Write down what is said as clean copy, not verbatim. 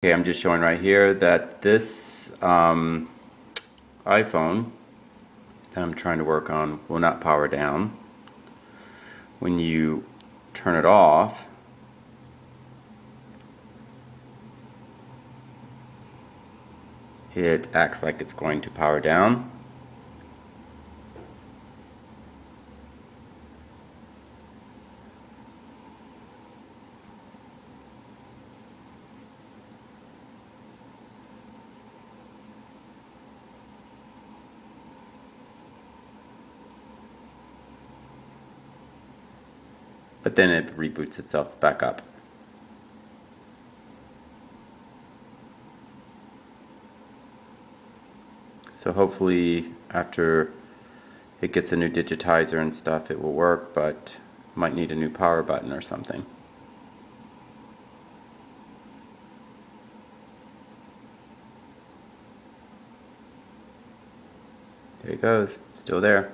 Okay, I'm just showing right here that this iPhone that I'm trying to work on will not power down. When you turn it off, it acts like it's going to power down. But then it reboots itself back up. So hopefully after it gets a new digitizer and stuff it will work, but might need a new power button or something. There it goes, still there.